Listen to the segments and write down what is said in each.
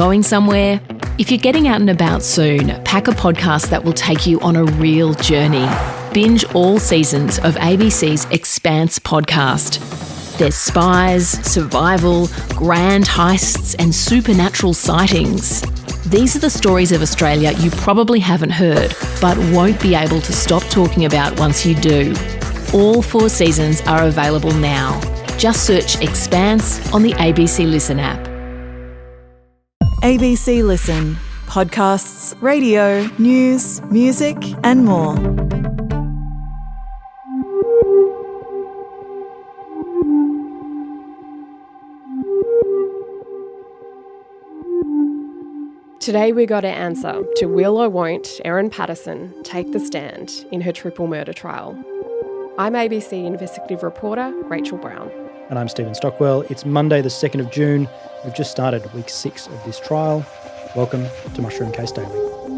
going somewhere? If you're getting out and about soon, pack a podcast that will take you on a real journey. Binge all seasons of ABC's Expanse podcast. There's spies, survival, grand heists, and supernatural sightings. These are the stories of Australia you probably haven't heard, but won't be able to stop talking about once you do. All 4 seasons are available now. Just search Expanse on the ABC Listen app. ABC Listen. Podcasts, radio, news, music and more. Today we got our answer to will or won't Erin Patterson take the stand in her triple murder trial. I'm ABC investigative reporter Rachael Brown. And I'm Stockwell. It's Monday the 2nd of June. We've just started week 6 of this trial. Welcome to Mushroom Case Daily.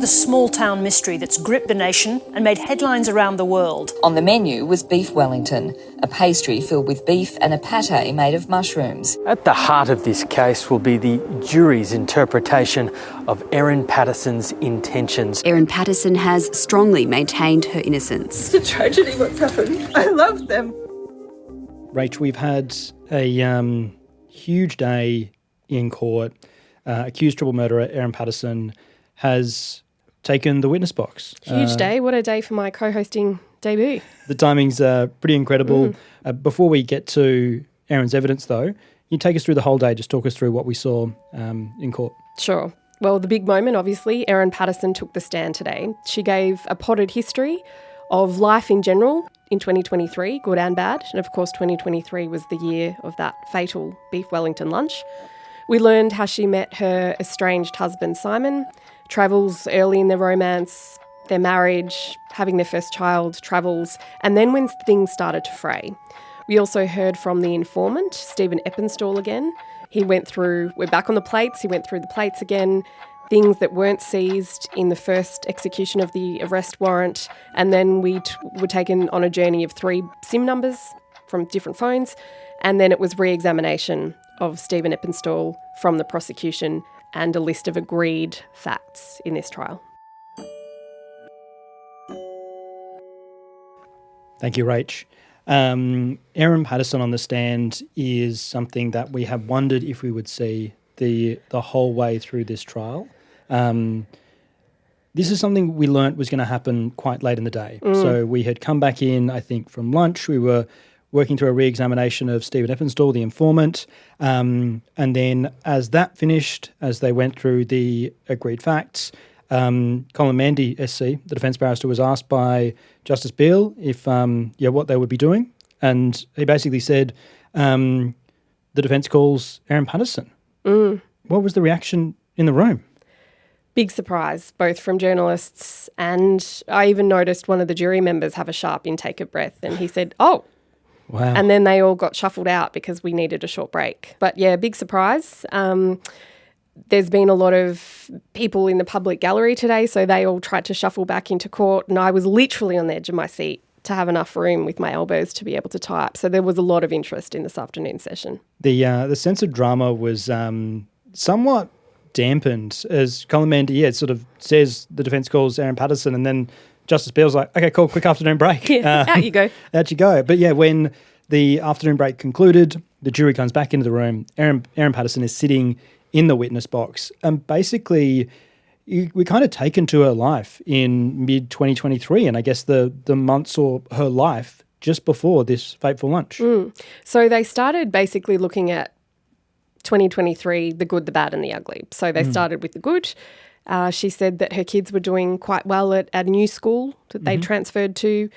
The small-town mystery that's gripped the nation and made headlines around the world. On the menu was beef Wellington, a pastry filled with beef and a pate made of mushrooms. At the heart of this case will be the jury's interpretation of Erin Patterson's intentions. Erin Patterson has strongly maintained her innocence. It's a tragedy what's happened. I love them. Rach, we've had a huge day in court. Accused triple murderer Erin Patterson has taken the witness box. Huge day. What a day for my co-hosting debut. The timing's pretty incredible. Before we get to Erin's evidence, though, you take us through the whole day. Just talk us through what we saw in court. Sure. Well, the big moment, obviously, Erin Patterson took the stand today. She gave a potted history of life in general in 2023, good and bad. And of course, 2023 was the year of that fatal beef Wellington lunch. We learned how she met her estranged husband, Simon, travels early in their romance, their marriage, having their first child, travels, and then when things started to fray. We also heard from the informant, Stephen Eppenstall again. We're back on the plates, he went through the plates again, things that weren't seized in the first execution of the arrest warrant, and then we were taken on a journey of 3 SIM numbers from different phones, and then it was re-examination of Stephen Eppenstall from the prosecution and a list of agreed facts in this trial. Thank you, Rach. Erin Patterson on the stand is something that we have wondered if we would see the whole way through this trial. This is something we learnt was going to happen quite late in the day. So we had come back in, I think, from lunch. We were working through a re-examination of Stephen Eppenstall, the informant. And then as that finished, as they went through the agreed facts, Colin Mandy, SC, the defence barrister, was asked by Justice Beale if what they would be doing. And he basically said, the defence calls Erin Patterson. What was the reaction in the room? Big surprise, both from journalists, and I even noticed one of the jury members have a sharp intake of breath, and he said, "Oh." Wow. And then they all got shuffled out because we needed a short break. But yeah, big surprise. There's been a lot of people in the public gallery today, so they all tried to shuffle back into court, and I was literally on the edge of my seat to have enough room with my elbows to be able to type. So there was a lot of interest in this afternoon session. The sense of drama was somewhat dampened as Colin Mandy sort of says the defence calls Erin Patterson, and then Justice Beale's like, okay, cool, quick afternoon break. Yeah, out you go. Out you go. But yeah, when the afternoon break concluded, the jury comes back into the room. Erin Patterson is sitting in the witness box, and basically we're kind of taken to her life in mid-2023, and I guess the months or her life just before this fateful lunch. So they started basically looking at 2023, the good, the bad and the ugly. So they started with the good. She said that her kids were doing quite well at a new school that they transferred to.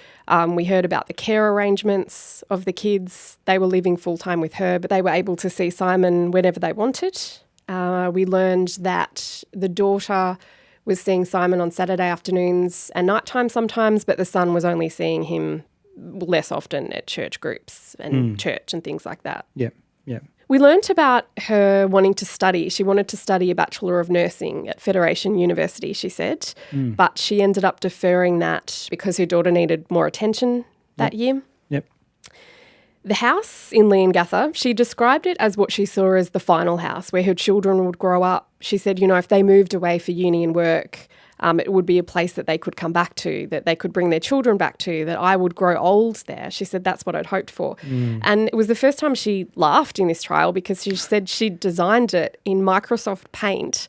We heard about the care arrangements of the kids. They were living full-time with her, but they were able to see Simon whenever they wanted. We learned that the daughter was seeing Simon on Saturday afternoons and nighttime sometimes, but the son was only seeing him less often at church groups and church and things like that. Yeah. We learnt about her wanting to study. She wanted to study a Bachelor of Nursing at Federation University, she said, but she ended up deferring that because her daughter needed more attention that year. Yep. The house in Leongatha, she described it as what she saw as the final house where her children would grow up. She said, if they moved away for uni and work, it would be a place that they could come back to, that they could bring their children back to, that I would grow old there. She said that's what I'd hoped for. And it was the first time she laughed in this trial because she said she designed it in Microsoft Paint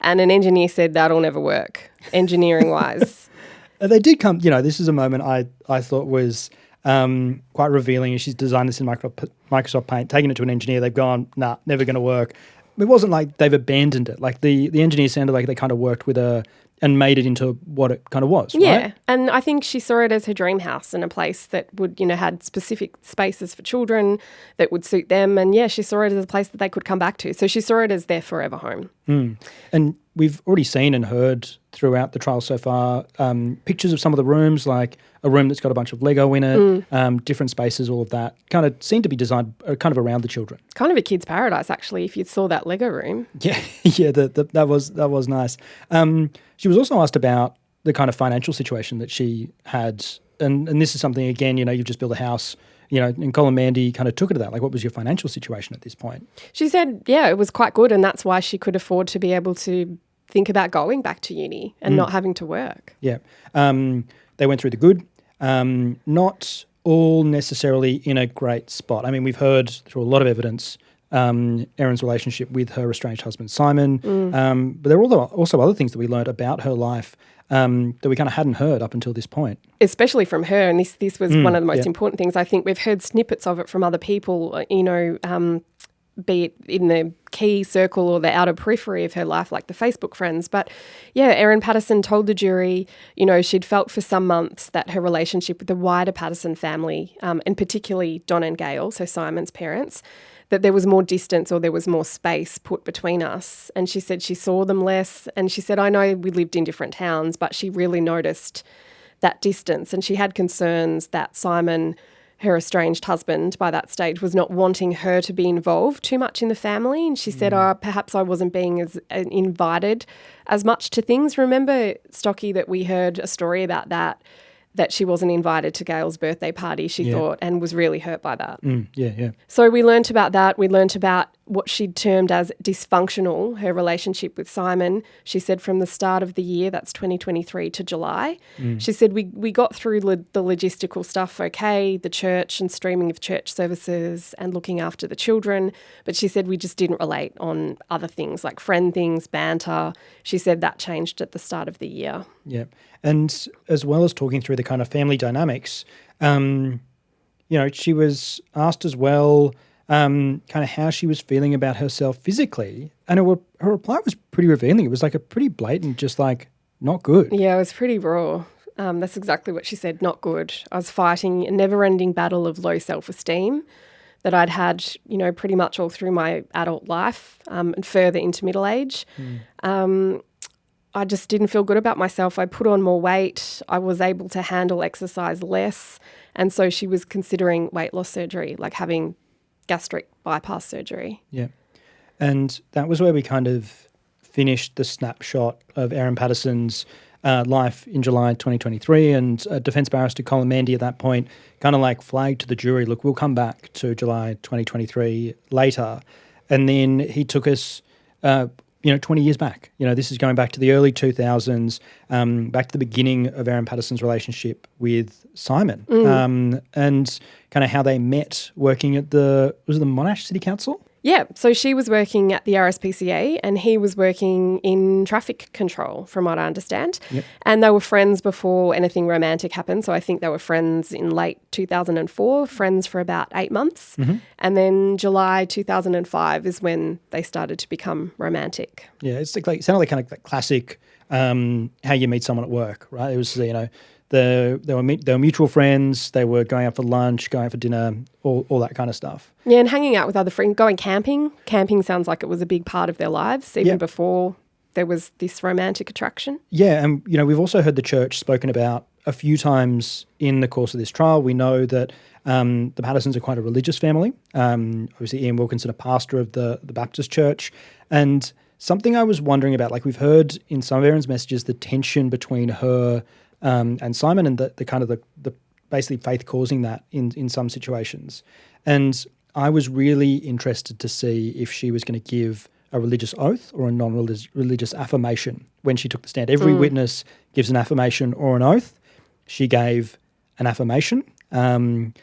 and an engineer said that'll never work, engineering-wise. They did come, this is a moment I thought was quite revealing. She's designed this in Microsoft Paint, taken it to an engineer. They've gone, nah, never going to work. It wasn't like they've abandoned it. Like the engineer sounded like they kind of worked with her and made it into what it kind of was, yeah, right? And I think she saw it as her dream house and a place that would, had specific spaces for children that would suit them. And, she saw it as a place that they could come back to. So she saw it as their forever home. And we've already seen and heard throughout the trial so far pictures of some of the rooms, like a room that's got a bunch of Lego in it, different spaces, all of that, kind of seem to be designed kind of around the children. Kind of a kid's paradise, actually, if you saw that Lego room. Yeah, that was nice. She was also asked about the kind of financial situation that she had, and this is something, again, you've just built a house, and Colin Mandy kind of took it to that. Like, what was your financial situation at this point? She said, it was quite good, and that's why she could afford to be able to think about going back to uni and not having to work. Yeah. They went through the good, not all necessarily in a great spot. I mean, we've heard through a lot of evidence Erin's relationship with her estranged husband, Simon, but there were also other things that we learned about her life that we kind of hadn't heard up until this point. Especially from her, and this was one of the most important things. I think we've heard snippets of it from other people, be it in the key circle or the outer periphery of her life, like the Facebook friends. But Erin Patterson told the jury, she'd felt for some months that her relationship with the wider Patterson family, and particularly Don and Gail, so Simon's parents, that there was more distance or there was more space put between us. And she said she saw them less. And she said, I know we lived in different towns, but she really noticed that distance. And she had concerns that Simon, her estranged husband by that stage, was not wanting her to be involved too much in the family. And she said, perhaps I wasn't being as invited as much to things. Remember, Stocky, that we heard a story about that she wasn't invited to Gail's birthday party, she thought, and was really hurt by that. So we learnt about that. We learnt about what she'd termed as dysfunctional, her relationship with Simon. She said from the start of the year, that's 2023 to July, she said we got through the logistical stuff okay, the church and streaming of church services and looking after the children, but she said we just didn't relate on other things like friend things, banter. She said that changed at the start of the year. Yeah. And as well as talking through the kind of family dynamics, she was asked as well kind of how she was feeling about herself physically. And her reply was pretty revealing. It was like a pretty blatant, just like, not good. Yeah, it was pretty raw. That's exactly what she said, not good. I was fighting a never-ending battle of low self-esteem that I'd had, pretty much all through my adult life and further into middle age. I just didn't feel good about myself. I put on more weight. I was able to handle exercise less. And so she was considering weight loss surgery, like having gastric bypass surgery. Yeah. And that was where we kind of finished the snapshot of Erin Patterson's life in July 2023. And defence barrister Colin Mandy at that point kind of like flagged to the jury, look, we'll come back to July 2023 later. And then he took us 20 years back. This is going back to the early 2000s, back to the beginning of Erin Patterson's relationship with Simon, and kind of how they met working at the Monash City Council? Yeah, so she was working at the RSPCA and he was working in traffic control, from what I understand. Yep. And they were friends before anything romantic happened. So I think they were friends in late 2004, friends for about 8 months. And then July 2005 is when they started to become romantic. Yeah, it sounded like kind of like classic how you meet someone at work, right? It was, they were mutual friends. They were going out for lunch, going out for dinner, all that kind of stuff. Yeah, and hanging out with other friends, going camping. Camping sounds like it was a big part of their lives, even before there was this romantic attraction. Yeah, and we've also heard the church spoken about a few times in the course of this trial. We know that the Pattersons are quite a religious family. Obviously, Ian Wilkinson, a pastor of the Baptist church, and something I was wondering about, like we've heard in some of Erin's messages, the tension between her and Simon, and the kind of the basically faith causing that in some situations. And I was really interested to see if she was going to give a religious oath or a non-religious affirmation when she took the stand. Every witness gives an affirmation or an oath. She gave an affirmation. And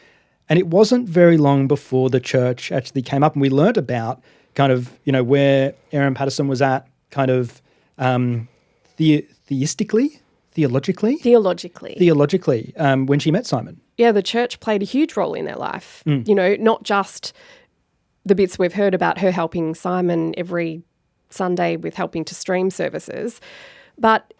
it wasn't very long before the church actually came up and we learnt about kind of, where Erin Patterson was at kind of theologically, when she met Simon. Yeah, the church played a huge role in their life. Not just the bits we've heard about her helping Simon every Sunday with helping to stream services, but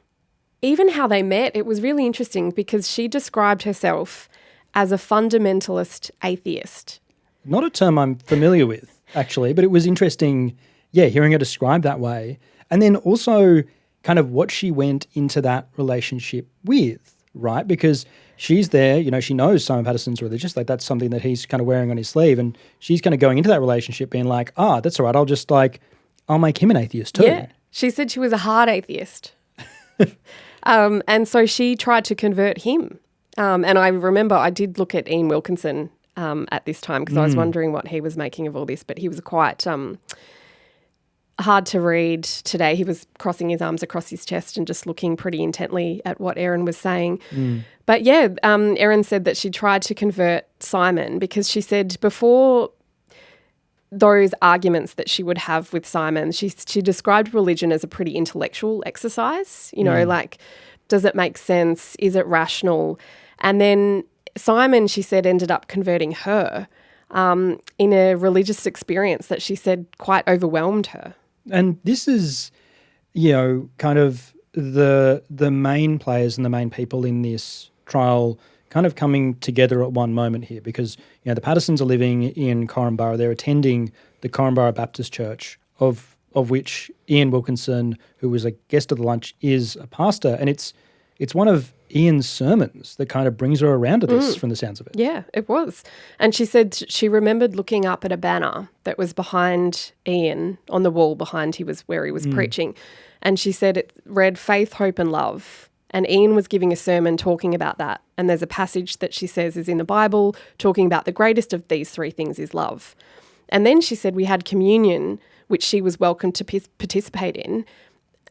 even how they met, it was really interesting because she described herself as a fundamentalist atheist. Not a term I'm familiar with, actually, but it was interesting, hearing her described that way. And then also kind of what she went into that relationship with, right? Because she's there, she knows Simon Patterson's religious, like that's something that he's kind of wearing on his sleeve, and she's kind of going into that relationship being like, that's all right, I'll make him an atheist too. Yeah, she said she was a hard atheist. And so she tried to convert him. And I remember I did look at Ian Wilkinson at this time because I was wondering what he was making of all this, but he was quite hard to read today. He was crossing his arms across his chest and just looking pretty intently at what Erin was saying. But Erin said that she tried to convert Simon because she said before those arguments that she would have with Simon, she described religion as a pretty intellectual exercise, like, does it make sense? Is it rational? And then Simon, she said, ended up converting her in a religious experience that she said quite overwhelmed her. And this is, kind of the main players and the main people in this trial kind of coming together at one moment here because, the Pattersons are living in Corumburra. They're attending the Corumburra Baptist Church, of which Ian Wilkinson, who was a guest of the lunch, is a pastor. And it's one of Ian's sermons that kind of brings her around to this from the sounds of it. Yeah, it was. And she said she remembered looking up at a banner that was behind Ian on the wall behind where he was preaching. And she said it read faith, hope and love. And Ian was giving a sermon talking about that. And there's a passage that she says is in the Bible talking about the greatest of these three things is love. And then she said we had communion, which she was welcome to participate in.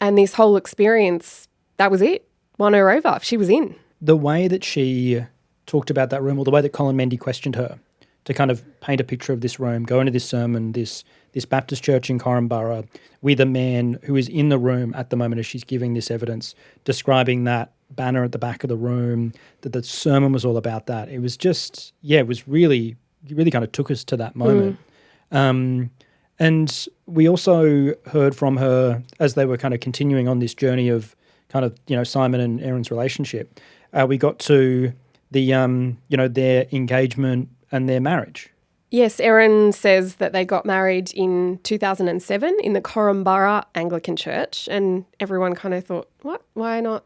And this whole experience, that was it. Won her over. She was in. The way that she talked about that room, or the way that Colin Mendy questioned her to kind of paint a picture of this room, go into this sermon, this Baptist church in Corumburra, with a man who is in the room at the moment as she's giving this evidence, describing that banner at the back of the room, that the sermon was all about that. It was just, it was really kind of took us to that moment. And we also heard from her as they were kind of continuing on this journey of kind of, Simon and Erin's relationship. We got to the, their engagement and their marriage. Yes, Erin says that they got married in 2007 in the Corumburra Anglican Church, and everyone kind of thought, what? Why not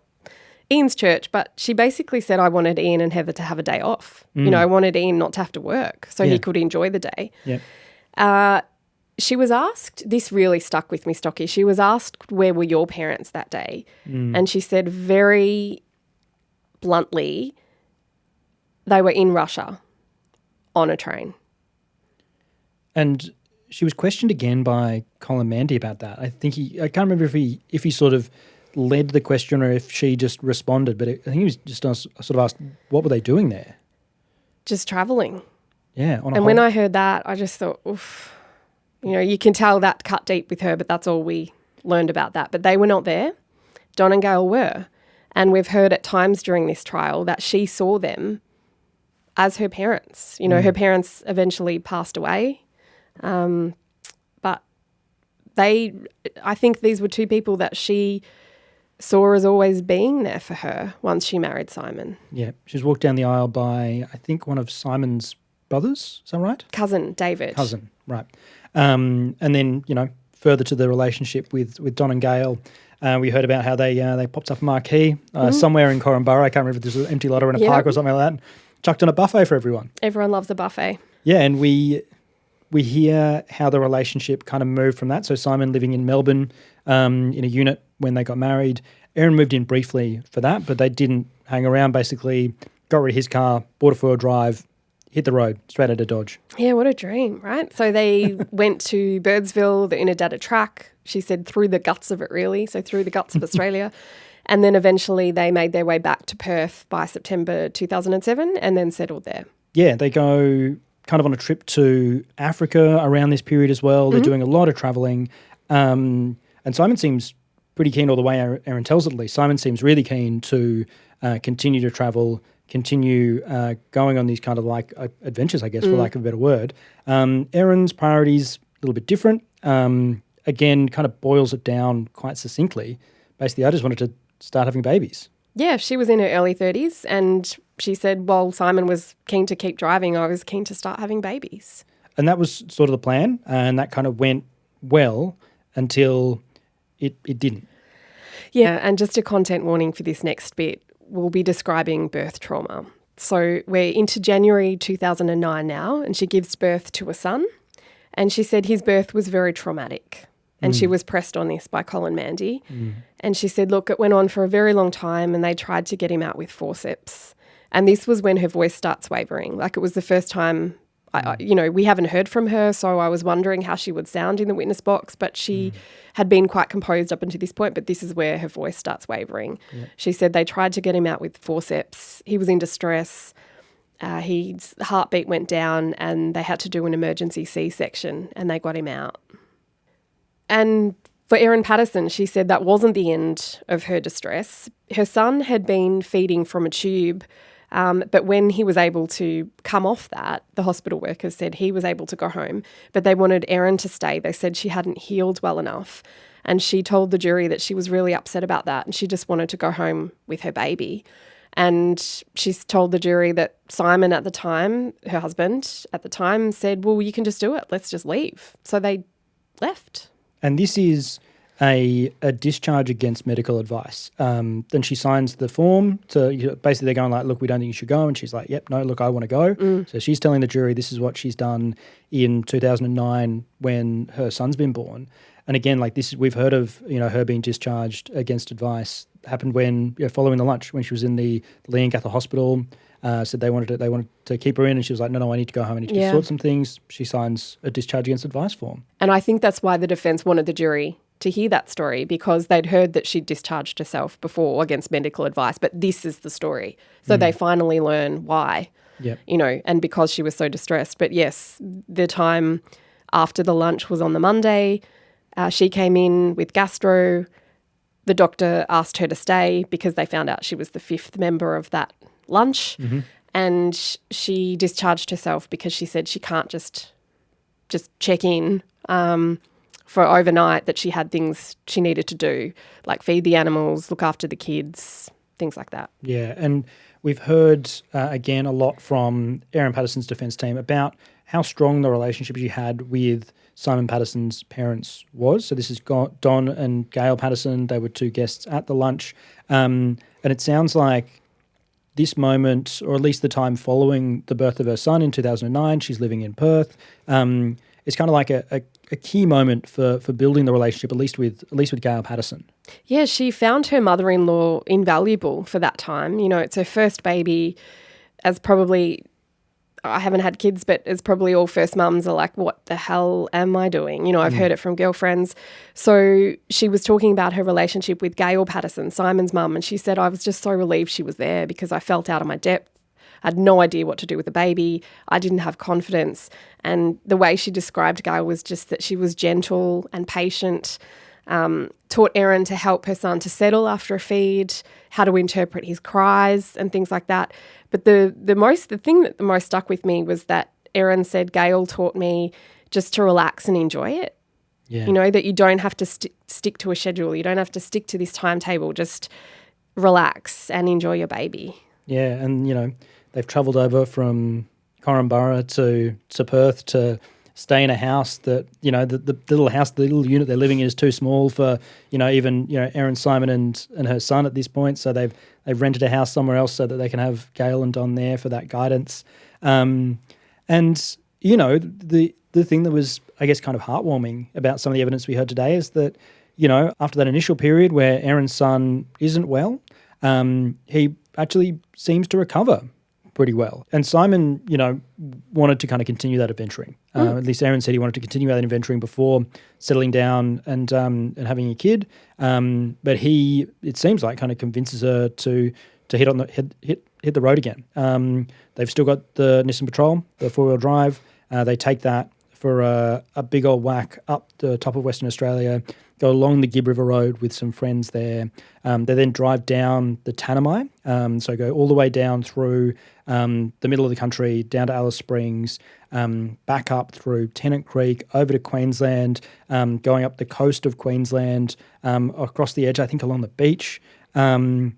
Ian's church? But she basically said, I wanted Ian and Heather to have a day off. I wanted Ian not to have to work so he could enjoy the day. Yeah. She was asked, this really stuck with me, Stocky, she was asked, where were your parents that day? And she said very bluntly, they were in Russia on a train. And she was questioned again by Colin Mandy about that. I can't remember if he sort of led the question or if she just responded, but I think he was just sort of asked, what were they doing there? Just travelling. Yeah. When I heard that, I just thought, oof. You can tell that cut deep with her, but that's all we learned about that. But they were not there. Don and Gail were. And we've heard at times during this trial that she saw them as her parents. Her parents eventually passed away. But I think these were two people that she saw as always being there for her once she married Simon. Yeah. She was walked down the aisle by, I think, one of Simon's brothers. Is that right? Cousin, David. Cousin, right. And then, further to the relationship with Don and Gail, we heard about how they popped up a marquee somewhere in Corumburra. I can't remember if this was an empty lot or in a park or something like that. Chucked on a buffet for everyone. Everyone loves a buffet. Yeah, and we hear how the relationship kind of moved from that. So Simon living in Melbourne in a unit when they got married. Erin moved in briefly for that, but they didn't hang around. Basically, got rid of his car, bought a four-wheel drive, hit the road, straight out of Dodge. Yeah, what a dream, right? So they went to Birdsville, the Inundada track, she said through the guts of it really, so through the guts of Australia. And then eventually they made their way back to Perth by September 2007 and then settled there. Yeah, they go kind of on a trip to Africa around this period as well. They're doing a lot of travelling. And Simon seems pretty keen all the way, Erin tells it at least. Simon seems really keen to continue to travel, continue going on these kind of like adventures, I guess, for lack of a better word. Erin's priorities a little bit different. Again, kind of boils it down quite succinctly. Basically, I just wanted to start having babies. Yeah, she was in her early 30s and she said, while Simon was keen to keep driving, I was keen to start having babies. And that was sort of the plan, and that kind of went well until it didn't. Yeah, and just a content warning for this next bit, we'll be describing birth trauma. So we're into January 2009 now, and she gives birth to a son, and she said his birth was very traumatic. And she was pressed on this by Colin Mandy. And she said, look, it went on for a very long time and they tried to get him out with forceps. And this was when her voice starts wavering. Like it was the first time, we haven't heard from her, so I was wondering how she would sound in the witness box, but she had been quite composed up until this point, but this is where her voice starts wavering. Yeah. She said they tried to get him out with forceps. He was in distress. His heartbeat went down and they had to do an emergency C-section and they got him out. And for Erin Patterson, she said that wasn't the end of her distress. Her son had been feeding from a tube, but when he was able to come off that, the hospital workers said he was able to go home, but they wanted Erin to stay. They said she hadn't healed well enough. And she told the jury that she was really upset about that and she just wanted to go home with her baby. And she's told the jury that Simon at the time, her husband at the time, said, well, you can just do it. Let's just leave. So they left. And this is a discharge against medical advice. Then she signs the form to basically they're going like, look, we don't think you should go. And she's like, yep, no, look, I want to go. So she's telling the jury this is what she's done in 2009 when her son's been born. And again, like this, we've heard of her being discharged against advice. Happened when following the lunch when she was in the Leongatha hospital. Said they wanted to keep her in, and she was like, no, I need to go home. I need to sort some things. She signs a discharge against advice form. And I think that's why the defence wanted the jury to hear that story, because they'd heard that she'd discharged herself before against medical advice, but this is the story. So they finally learn why, and because she was so distressed. But yes, the time after the lunch was on the Monday. She came in with gastro. The doctor asked her to stay because they found out she was the fifth member of that lunch, and she discharged herself because she said she can't just check in for overnight, that she had things she needed to do, like feed the animals, look after the kids, things like that. Yeah, and we've heard, again, a lot from Erin Patterson's defence team about how strong the relationship she had with Simon Patterson's parents was. So this is Don and Gail Patterson. They were two guests at the lunch. And it sounds like this moment, or at least the time following the birth of her son in 2009, she's living in Perth. It's kind of like a key moment for building the relationship, at least with Gail Patterson. Yeah, she found her mother-in-law invaluable for that time. It's her first baby, as probably, I haven't had kids, but as probably all first mums are like, what the hell am I doing? I've heard it from girlfriends. So she was talking about her relationship with Gail Patterson, Simon's mum, and she said, I was just so relieved she was there because I felt out of my depth. I had no idea what to do with the baby. I didn't have confidence. And the way she described Gail was just that she was gentle and patient, taught Erin to help her son to settle after a feed, how to interpret his cries and things like that. But the thing that the most stuck with me was that Erin said, Gail taught me just to relax and enjoy it. Yeah. That you don't have to stick to a schedule. You don't have to stick to this timetable. Just relax and enjoy your baby. Yeah, and, they've travelled over from Corumburra to Perth to stay in a house that, the little house, the little unit they're living in is too small for, even Erin, Simon and her son at this point. So they've rented a house somewhere else so that they can have Gail and Don there for that guidance. And, the thing that was, I guess, kind of heartwarming about some of the evidence we heard today is that, after that initial period where Erin's son isn't well, he actually seems to recover pretty well. And Simon, wanted to kind of continue that adventuring. At least Erin said he wanted to continue that adventuring before settling down and having a kid. But it seems like, kind of convinces her to hit the road again. They've still got the Nissan Patrol, the 4-wheel drive. They take that for a big old whack up the top of Western Australia, go along the Gibb River Road with some friends there. They then drive down the Tanami, so go all the way down through the middle of the country, down to Alice Springs, back up through Tennant Creek, over to Queensland, going up the coast of Queensland, across the edge, I think along the beach. And,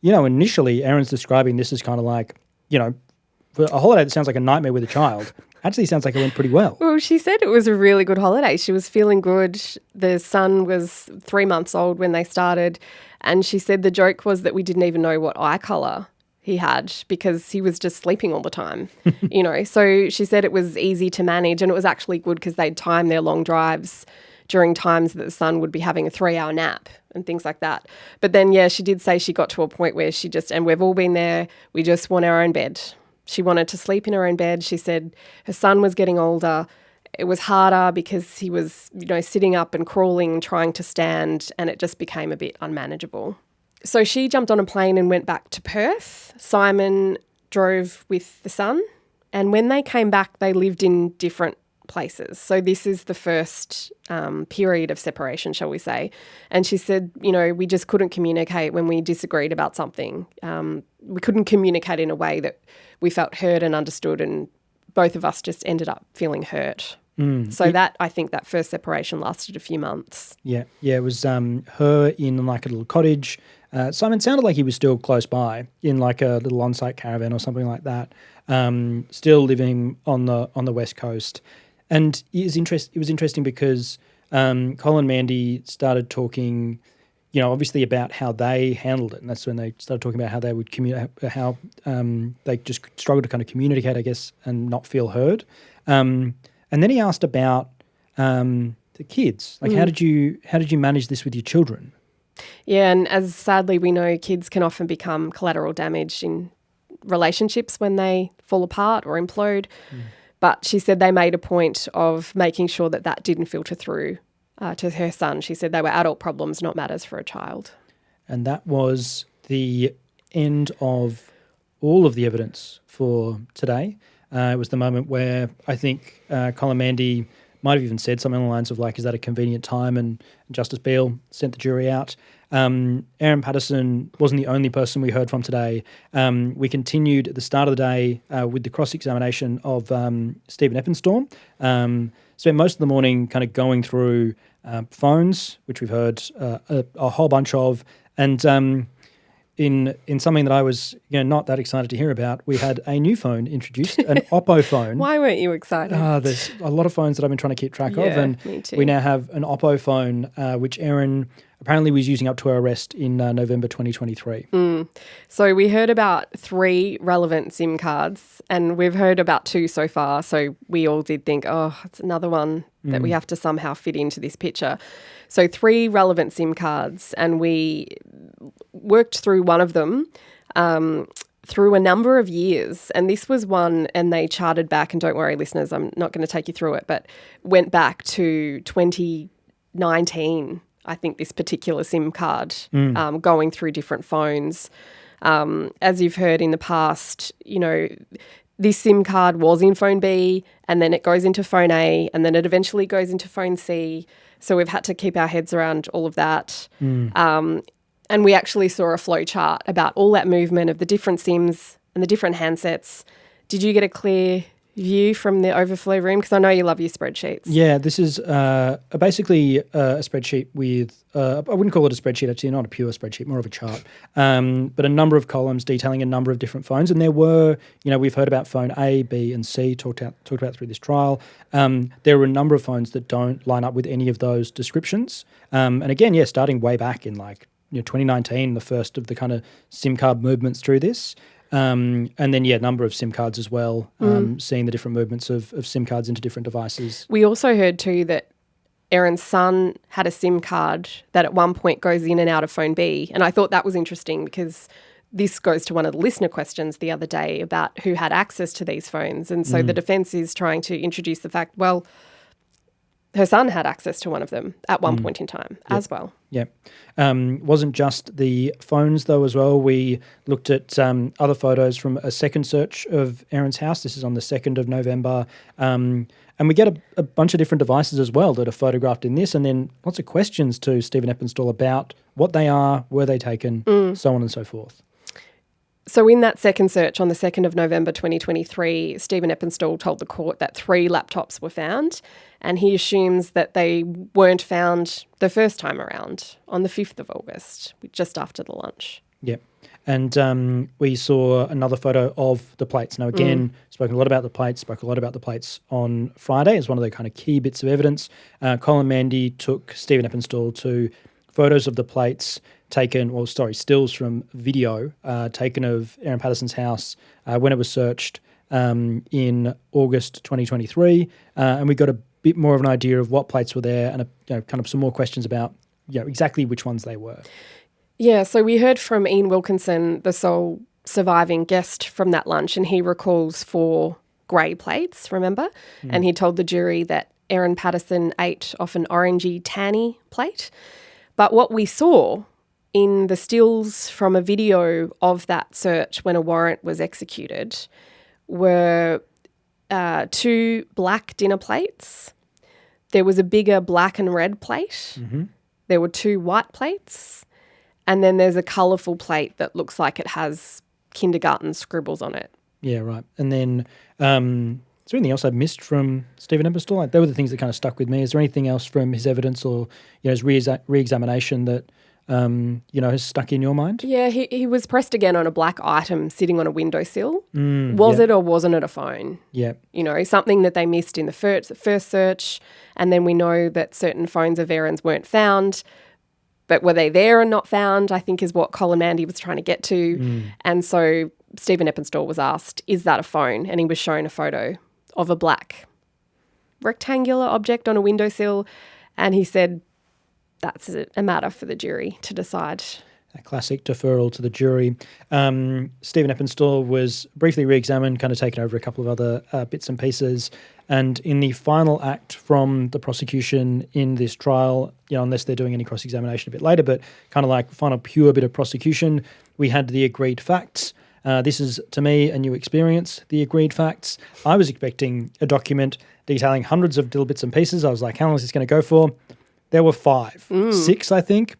initially Erin's describing this as kind of like, for a holiday that sounds like a nightmare with a child, actually sounds like it went pretty well. Well, she said it was a really good holiday. She was feeling good. The son was 3 months old when they started. And she said the joke was that we didn't even know what eye colour he had because he was just sleeping all the time, So she said it was easy to manage, and it was actually good because they'd time their long drives during times that the son would be having a 3-hour nap and things like that. But then, she did say she got to a point where and we've all been there, we just want our own bed. She wanted to sleep in her own bed. She said her son was getting older. It was harder because he was, sitting up and crawling and trying to stand, and it just became a bit unmanageable. So she jumped on a plane and went back to Perth. Simon drove with the son, and when they came back, they lived in different places. So this is the first period of separation, shall we say. And she said, we just couldn't communicate when we disagreed about something. We couldn't communicate in a way that we felt heard and understood, and both of us just ended up feeling hurt. I think that first separation lasted a few months. Yeah, it was her in like a little cottage. Simon sounded like he was still close by in like a little on-site caravan or something like that, still living on the West Coast. And it was interesting because Colin and Mandy started talking, obviously about how they handled it, and that's when they started talking about how they would how they just struggled to kind of communicate, I guess, and not feel heard. And then he asked about the kids, like how did you manage this with your children? Yeah, and as sadly we know, kids can often become collateral damage in relationships when they fall apart or implode. But she said they made a point of making sure that didn't filter through to her son. She said they were adult problems, not matters for a child. And that was the end of all of the evidence for today. It was the moment where I think Colin Mandy might have even said something along the lines of like, is that a convenient time? And Justice Beale sent the jury out. Erin Patterson wasn't the only person we heard from today. We continued at the start of the day with the cross-examination of Stephen Eppenstorm. Spent most of the morning kind of going through phones, which we've heard a whole bunch of, and in something that I was not that excited to hear about, we had a new phone introduced, an Oppo phone. Why weren't you excited? There's a lot of phones that I've been trying to keep track of, and me too. We now have an Oppo phone, which Erin apparently was using up to her arrest in November 2023. So we heard about 3 relevant SIM cards, and we've heard about 2 so far. So we all did think, it's another one that we have to somehow fit into this picture. So 3 relevant SIM cards, and we worked through one of them through a number of years. And this was one, and they charted back, and don't worry, listeners, I'm not going to take you through it, but went back to 2019, I think, this particular SIM card, going through different phones. As you've heard in the past, this SIM card was in phone B, and then it goes into phone A, and then it eventually goes into phone C. So we've had to keep our heads around all of that. And we actually saw a flow chart about all that movement of the different SIMs and the different handsets. Did you get a clear view from the overflow room? Because I know you love your spreadsheets. Yeah, this is basically a spreadsheet with, I wouldn't call it a spreadsheet, actually, not a pure spreadsheet, more of a chart, but a number of columns detailing a number of different phones. And there were, we've heard about phone A, B, and C talked about through this trial. There were a number of phones that don't line up with any of those descriptions. And again, starting way back in 2019, the first of the kind of SIM card movements through this. And then, a number of SIM cards as well, seeing the different movements of SIM cards into different devices. We also heard too that Erin's son had a SIM card that at one point goes in and out of phone B. And I thought that was interesting because this goes to one of the listener questions the other day about who had access to these phones. And so the defence is trying to introduce the fact, well, her son had access to one of them at one point in time as well. Yeah. Wasn't just the phones, though, as well. We looked at other photos from a second search of Erin's house. This is on the 2nd of November. And we get a bunch of different devices as well that are photographed in this, and then lots of questions to Stephen Eppenstall about what they are, were they taken, so on and so forth. So in that second search on the 2nd of November 2023, Stephen Eppenstall told the court that 3 laptops were found, and he assumes that they weren't found the first time around on the 5th of August, just after the lunch. Yep. And we saw another photo of the plates. Now, again, spoke a lot about the plates on Friday as one of the kind of key bits of evidence. Colin Mandy took Stephen Eppenstall to photos of the plates stills from video taken of Erin Patterson's house when it was searched in August 2023. And we got a bit more of an idea of what plates were there and kind of some more questions about exactly which ones they were. Yeah, so we heard from Ian Wilkinson, the sole surviving guest from that lunch, and he recalls 4 grey plates, remember? And he told the jury that Erin Patterson ate off an orangey tanny plate. But what we saw in the stills from a video of that search when a warrant was executed were 2 black dinner plates. There was a bigger black and red plate. There were 2 white plates. And then there's a colourful plate that looks like it has kindergarten scribbles on it. Yeah, right. And then is there anything else I've missed from Stephen Eppenstall? Like, they were the things that kind of stuck with me. Is there anything else from his evidence or his re-examination that has stuck in your mind? Yeah, he was pressed again on a black item sitting on a windowsill. Was it or wasn't it a phone? Yeah. Something that they missed in the first search. And then we know that certain phones of Erin's weren't found. But were they there and not found, I think is what Colin Mandy was trying to get to. And so Stephen Eppenstall was asked, is that a phone? And he was shown a photo of a black rectangular object on a windowsill. And he said, that's a matter for the jury to decide. A classic deferral to the jury. Stephen Eppenstall was briefly re-examined, kind of taken over a couple of other bits and pieces. And in the final act from the prosecution in this trial, unless they're doing any cross-examination a bit later, but kind of like final pure bit of prosecution, we had the agreed facts. This is, to me, a new experience, the agreed facts. I was expecting a document detailing hundreds of little bits and pieces. I was like, how long is this going to go for? There were 5, 6, I think.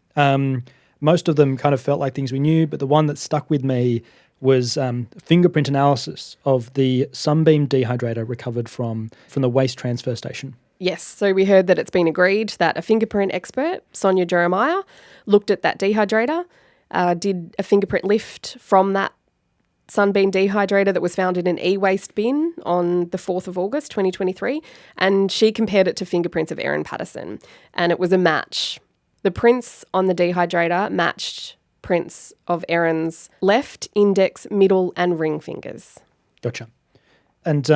Most of them kind of felt like things we knew, but the one that stuck with me was fingerprint analysis of the Sunbeam dehydrator recovered from the waste transfer station. Yes, so we heard that it's been agreed that a fingerprint expert, Sonia Jeremiah, looked at that dehydrator, did a fingerprint lift from that Sunbeam dehydrator that was found in an e-waste bin on the 4th of August 2023, and she compared it to fingerprints of Erin Patterson, and it was a match. The prints on the dehydrator matched prints of Erin's left, index, middle and ring fingers. Gotcha. And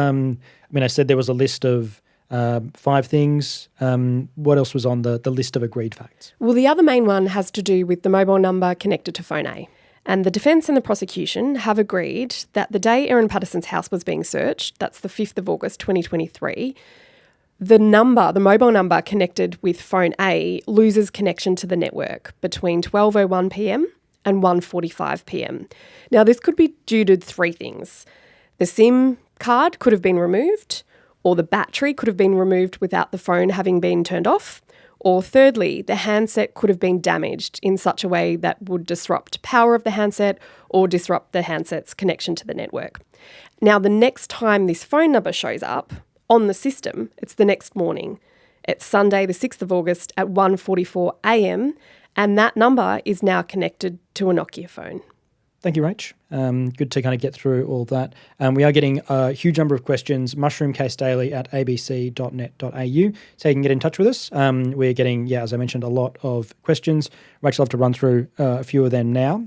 I said there was a list of 5 things. What else was on the list of agreed facts? Well, the other main one has to do with the mobile number connected to phone A. And the defence and the prosecution have agreed that the day Erin Patterson's house was being searched, that's the 5th of August 2023, the mobile number connected with phone A loses connection to the network between 12:01 p.m. and 1:45 p.m. Now, this could be due to 3 things. The SIM card could have been removed, or the battery could have been removed without the phone having been turned off, or thirdly, the handset could have been damaged in such a way that would disrupt power of the handset or disrupt the handset's connection to the network. Now, the next time this phone number shows up on the system, it's the next morning. It's Sunday, the 6th of August at 1:44 a.m, and that number is now connected to a Nokia phone. Thank you, Rach. Good to kind of get through all that. We are getting a huge number of questions, mushroomcasedaily@abc.net.au, so you can get in touch with us. We're getting, as I mentioned, a lot of questions. Rachel, I'll have to run through a few of them now.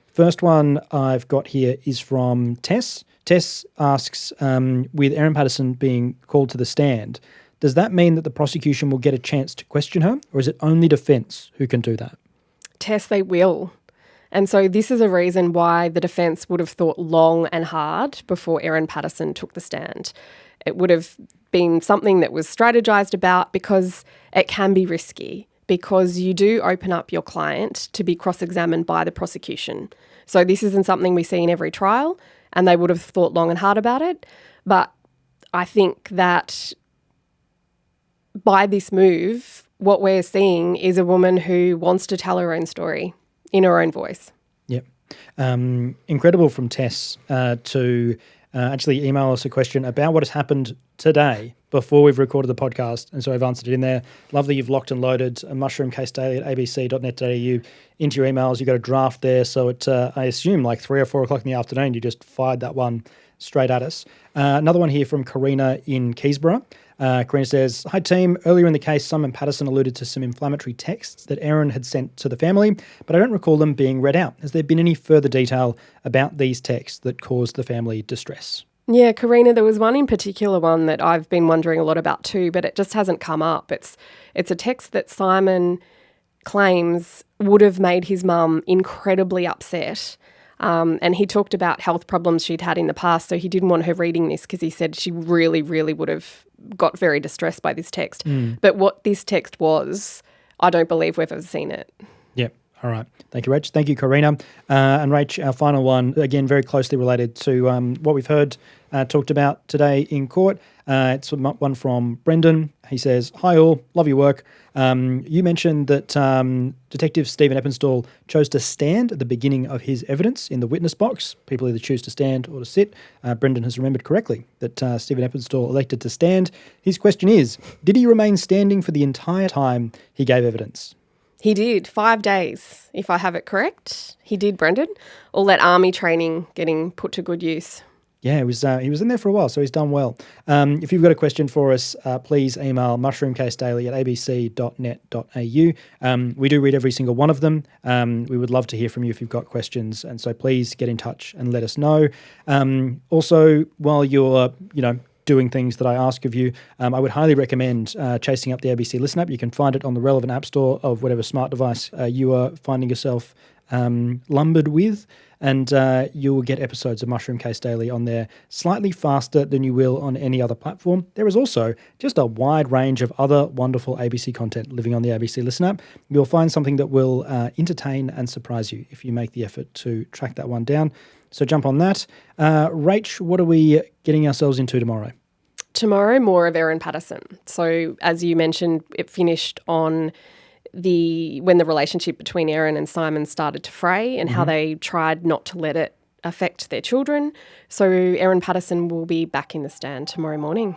First one I've got here is from Tess. Tess asks, with Erin Patterson being called to the stand, does that mean that the prosecution will get a chance to question her, or is it only defence who can do that? Tess, they will. And so this is a reason why the defence would have thought long and hard before Erin Patterson took the stand. It would have been something that was strategised about because it can be risky, because you do open up your client to be cross-examined by the prosecution. So this isn't something we see in every trial, and they would have thought long and hard about it. But I think that by this move, what we're seeing is a woman who wants to tell her own story in her own voice. Yep. Incredible from Tess to actually email us a question about what has happened today before we've recorded the podcast. And so I've answered it in there. Love that you've locked and loaded a mushroomcasedaily@abc.net.au into your emails. You've got a draft there. So at, I assume, like 3 or 4 o'clock in the afternoon, you just fired that one straight at us. Another one here from Karina in Keysborough. Karina says, "Hi team, earlier in the case, Simon Patterson alluded to some inflammatory texts that Erin had sent to the family, but I don't recall them being read out. Has there been any further detail about these texts that caused the family distress?" Yeah, Karina, there was one in particular one that I've been wondering a lot about too, but it just hasn't come up. It's a text that Simon claims would have made his mum incredibly upset. And he talked about health problems she'd had in the past, so he didn't want her reading this because he said she really, really would have got very distressed by this text. But what this text was, I don't believe we've ever seen it. Yep. All right. Thank you, Rach. Thank you, Karina. And Rach, our final one, again, very closely related to what we've heard talked about today in court. It's one from Brendan. He says, "Hi all, love your work. You mentioned that Detective Stephen Eppenstall chose to stand at the beginning of his evidence in the witness box. People either choose to stand or to sit. Brendan has remembered correctly that Stephen Eppenstall elected to stand. His question is, did he remain standing for the entire time he gave evidence?" He did, 5 days, if I have it correct. He did, Brendan. All that army training getting put to good use. Yeah, he was in there for a while, so he's done well. If you've got a question for us, please email mushroomcasedaily@abc.net.au. We do read every single one of them. We would love to hear from you if you've got questions, and so please get in touch and let us know. Also, while you're, doing things that I ask of you, I would highly recommend chasing up the ABC Listen app. You can find it on the relevant app store of whatever smart device you are finding yourself lumbered with, and you will get episodes of Mushroom Case Daily on there slightly faster than you will on any other platform. There is also just a wide range of other wonderful ABC content living on the ABC Listen app. You'll find something that will entertain and surprise you if you make the effort to track that one down. So jump on that. Rach, what are we getting ourselves into tomorrow? Tomorrow, more of Erin Patterson. So as you mentioned, it finished on when the relationship between Erin and Simon started to fray and how they tried not to let it affect their children. So Erin Patterson will be back in the stand tomorrow morning.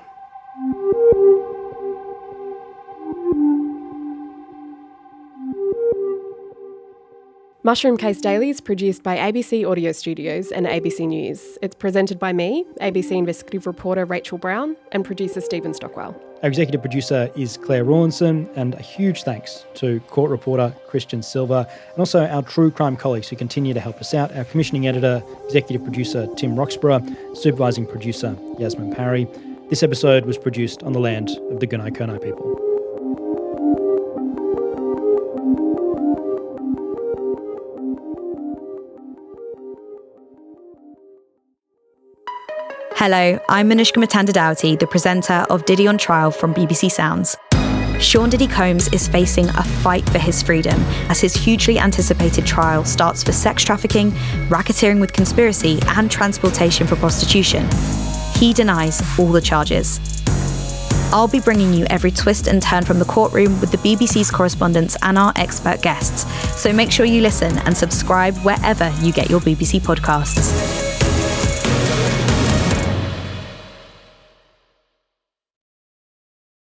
Mushroom Case Daily is produced by ABC Audio Studios and ABC News. It's presented by me, ABC investigative reporter Rachel Brown, and producer Stephen Stockwell. Our executive producer is Claire Rawlinson, and a huge thanks to court reporter Christian Silva, and also our true crime colleagues who continue to help us out. Our commissioning editor, executive producer Tim Roxburgh, supervising producer Yasmin Parry. This episode was produced on the land of the Gunai-Kurnai people. Hello, I'm Manushka Matanda-Doughty, the presenter of Diddy on Trial from BBC Sounds. Sean Diddy Combs is facing a fight for his freedom as his hugely anticipated trial starts for sex trafficking, racketeering with conspiracy, and transportation for prostitution. He denies all the charges. I'll be bringing you every twist and turn from the courtroom with the BBC's correspondents and our expert guests, so make sure you listen and subscribe wherever you get your BBC podcasts.